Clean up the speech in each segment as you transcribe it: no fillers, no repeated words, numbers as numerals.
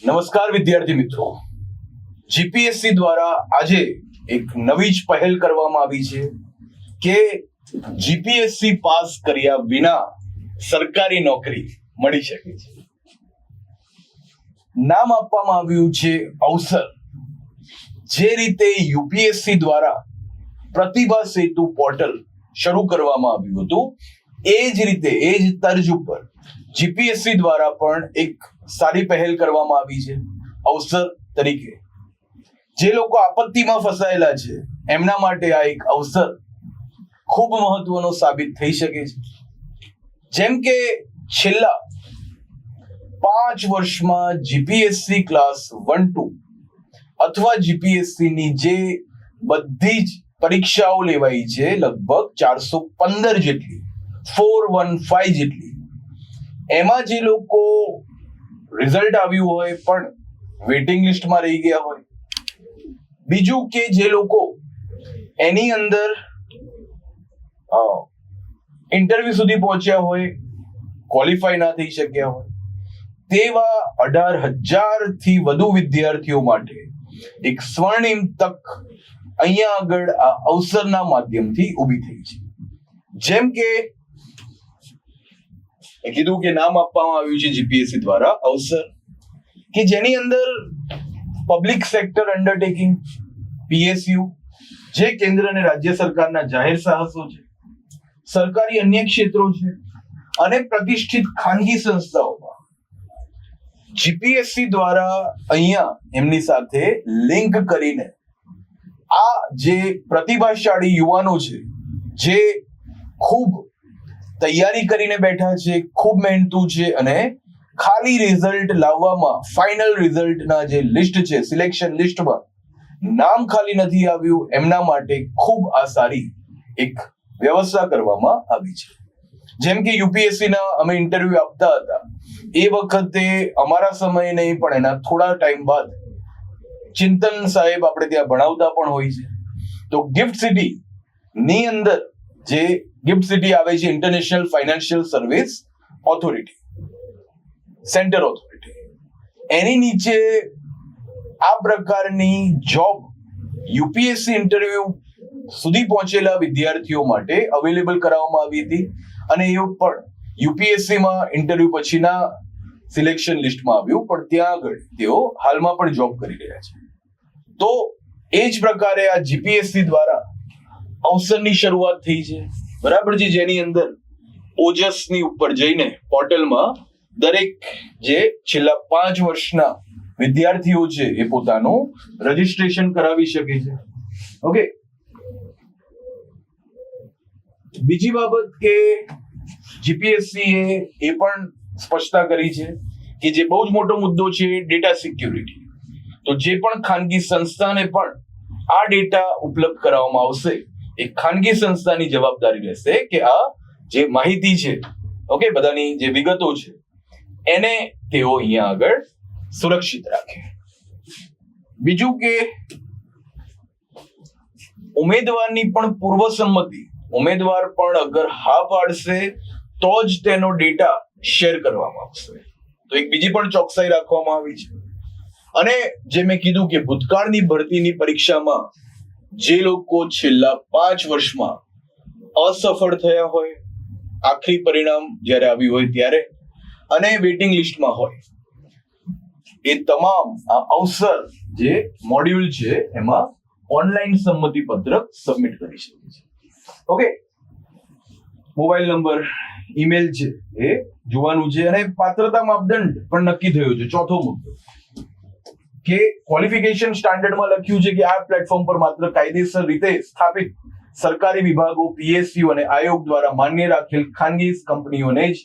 નમસ્કાર વિદ્યાર્થી મિત્રો, જીપીએસસી દ્વારા આજે એક નવી જ પહેલ કરવામાં આવી છે કે જીપીએસસી પાસ કર્યા વિના સરકારી નોકરી મળી શકે છે. નામ આપવામાં આવ્યું છે અવસર. જે રીતે યુપીએસસી દ્વારા પ્રતિભા સેતુ પોર્ટલ શરૂ કરવામાં આવ્યું હતું, એ જ રીતે એ જ તર્જ ઉપર જીપીએસસી દ્વારા પણ એક સારી પહેલ કરવામાં આવી છે અવસર તરીકે. જે લોકો આપત્તિમાં ફસાયેલા છે એમના માટે આ એક અવસર ખૂબ મહત્વનો સાબિત થઈ શકે છે. જેમ કે છેલ્લા 5 વર્ષમાં જીપીએસસી ક્લાસ 1-2 અથવા જીપીએસસી ની જે બધી જ પરીક્ષાઓ લેવાઈ છે, લગભગ 415 જેટલી, 415 જેટલી, એમાં જે લોકો રિઝલ્ટ આવ્યું હોય પણ વેઇટિંગ લિસ્ટમાં રહી ગયા હોય, બીજું કે જે લોકો એની અંદર ઇન્ટરવ્યુ સુધી પહોંચ્યા હોય, ક્વોલિફાય ના થઈ શક્યા હોય, તેવા 18,000 થી વધુ વિદ્યાર્થીઓ માટે એક સ્વર્ણિમ તક અહીંયા આગળ આ અવસરના માધ્યમથી ઊભી થઈ છે. જેમ કે કીધું કે નામ આપવામાં આવ્યું છે જીપીએસસી દ્વારા અવસર, કે જેની અંદર પબ્લિક સેક્ટર અંડરટેકિંગ પીએસયુ, જે કેન્દ્ર અને રાજ્ય સરકારના જાહેર સાહસો છે, સરકારી અન્ય ક્ષેત્રો છે અને પ્રતિષ્ઠિત ખાનગી સંસ્થાઓમાં જીપીએસસી દ્વારા અહીંયા એમની સાથે લિંક કરીને આ જે પ્રતિભાશાળી યુવાનો છે, જે ખૂબ તૈયારી કરીને બેઠા છે, ખૂબ મહેનતુ છે અને ખાલી રિઝલ્ટ લાવવામાં, ફાઇનલ રિઝલ્ટના જે લિસ્ટ છે, સિલેક્શન લિસ્ટમાં નામ ખાલી નથી આવ્યું, એમના માટે ખૂબ આ સારી એક વ્યવસ્થા કરવામાં આવી છે. જેમ કે યુપીએસસી ના અમે ઇન્ટરવ્યુ આપતા હતા, એ વખતે અમારા સમય નહીં પણ એના થોડા ટાઈમ બાદ ચિંતન સાહેબ આપણે ત્યાં ભણાવતા પણ હોય છે. તો ગિફ્ટ સિટી ની અંદર જે ગિફ્ટ સિટી આવે છે, international financial service authority, centre authority, એની નીચે આ પ્રકારની જોબ યુપીએસસી ઇન્ટરવ્યુ સુધી પહોંચેલા વિદ્યાર્થીઓ માટે અવેલેબલ કરાવવામાં આવી હતી અને એ પણ યુપીએસસીમાં ઇન્ટરવ્યુ પછીના સિલેક્શન લિસ્ટમાં આવ્યું, પણ ત્યાં આગળ તેઓ હાલમાં પણ જોબ કરી રહ્યા છે. તો એ જ પ્રકારે આ જીપીએસસી દ્વારા અવસરની શરૂઆત થઈ છે, બરાબર છે, જેની અંદર ઓજસની ઉપર જઈને પોર્ટલમાં દરેક જે છેલ્લા 5 વર્ષના વિદ્યાર્થીઓ છે એ પોતાનું રજીસ્ટ્રેશન કરાવી શકે છે. ઓકે, બીજી બાબત કે જીપીએસસી એ પણ સ્પષ્ટતા કરી છે કે જે બહુ જ મોટો મુદ્દો છે ડેટા સિક્યુરિટી. તો જે પણ ખાનગી સંસ્થાને પણ આ ડેટા ઉપલબ્ધ કરાવવામાં આવશે, એ ખાનગી સંસ્થાની જવાબદારી રહેશે કે આ જે માહિતી છે, ઓકે, બધાની જે વિગતો છે, એને તેઓ અહીંયા આગળ સુરક્ષિત રાખે. બીજું કે ઉમેદવારની પણ પૂર્વ સંમતિ, ઉમેદવાર પણ અગર હા પાડશે તો જ તેનો ડેટા શેર કરવામાં આવશે. તો એક બીજી પણ ચોકસાઈ રાખવામાં આવી છે. અને જે મેં કીધું કે ભૂતકાળની ભરતીની પરીક્ષામાં જે લોકો છેલ્લા 5 વર્ષમાં અસફળ થયા હોય, આખરી પરિણામ જ્યારે આવ્યું હોય ત્યારે, અને વેઇટિંગ લિસ્ટમાં હોય, એ તમામ આ અવસર જે મોડ્યુલ છે એમાં ઓનલાઈન સંમતિ પત્રક સબમિટ કરી શકે છે. ઓકે, મોબાઈલ નંબર, ઈમેલ છે એ જોવાનું છે અને પાત્રતા માપદંડ પણ નક્કી થયો છે. ચોથો મુદ્દો કે ક્વોલિફિકેશન સ્ટાન્ડર્ડમાં લખ્યું છે કે આ પ્લેટફોર્મ પર માત્ર કાયદેસર રીતે સ્થાપિત સરકારી વિભાગો, પીએસયુ અને આયોગ દ્વારા માન્ય રાખેલ ખાનગી કંપનીઓને જ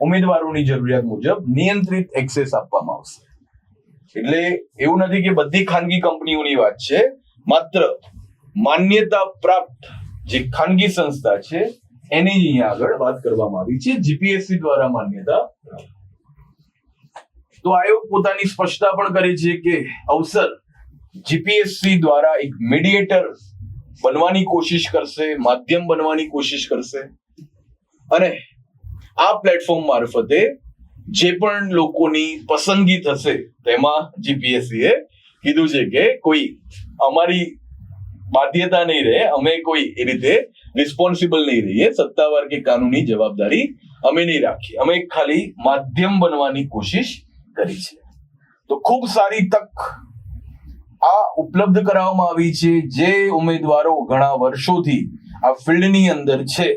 ઉમેદવારોની જરૂરિયાત મુજબ નિયંત્રિત એક્સેસ આપવામાં આવશે. એટલે એવું નથી કે બધી ખાનગી કંપનીઓની વાત છે, માત્ર માન્યતા પ્રાપ્ત જે ખાનગી સંસ્થા છે એની અહીંયા આગળ વાત કરવામાં આવી છે, જીપીએસસી દ્વારા માન્યતા. તો આયોગ પોતાની સ્પષ્ટતા પણ કરે છે કે અવસર જીપીએસસી દ્વારા એક મીડિયેટર બનવાની કોશિશ કરશે, માધ્યમ બનવાની કોશિશ કરશે અને આ પ્લેટફોર્મ મારફતે જે પણ લોકોની પસંદગી થશે તેમાં જીપીએસસી એ કીધું છે કે કોઈ અમારી બાધ્યતા નહીં રહે, અમે કોઈ એ રીતે રિસ્પોન્સિબલ નહીં રહીએ, સત્તાવાર કે કાનૂની જવાબદારી અમે નહીં રાખીએ, અમે ખાલી માધ્યમ બનવાની કોશિશ કરી છે. તો ખૂબ સારી તક આ ઉપલબ્ધ કરાવવામાં આવી છે. જે ઉમેદવારો ઘણા વર્ષોથી આ ફિલ્ડની અંદર છે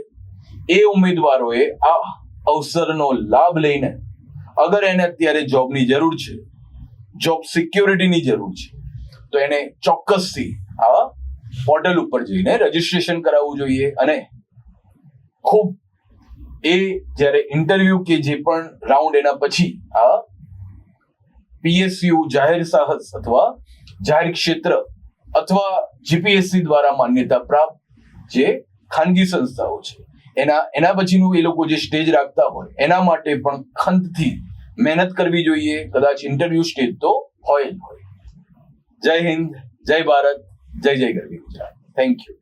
એ ઉમેદવારોએ આ અવસરનો લાભ લઈને, અગર એને અત્યારે જોબની જરૂર છે, જોબ સિક્યોરિટીની જરૂર છે, તો એને ચોક્કસથી આ પોર્ટલ ઉપર જઈને રજીસ્ટ્રેશન કરાવવું જોઈએ. અને ખૂબ એ જ્યારે ઇન્ટરવ્યુ કે જે પણ રાઉન્ડ એના પછી આ પીએસયુ, જાહેર સાહસ અથવા જાહેર ક્ષેત્ર અથવા જીપીએસસી દ્વારા માન્યતા પ્રાપ્ત જે ખાનગી સંસ્થાઓ છે એના પછીનું એ લોકો જે સ્ટેજ રાખતા હોય એના માટે પણ ખંતથી મહેનત કરવી જોઈએ. કદાચ ઇન્ટરવ્યુ સ્ટેજ તો હોય જ હોય. જય હિન્દ, જય ભારત, જય જય ગરવી ગુજરાત. Thank you.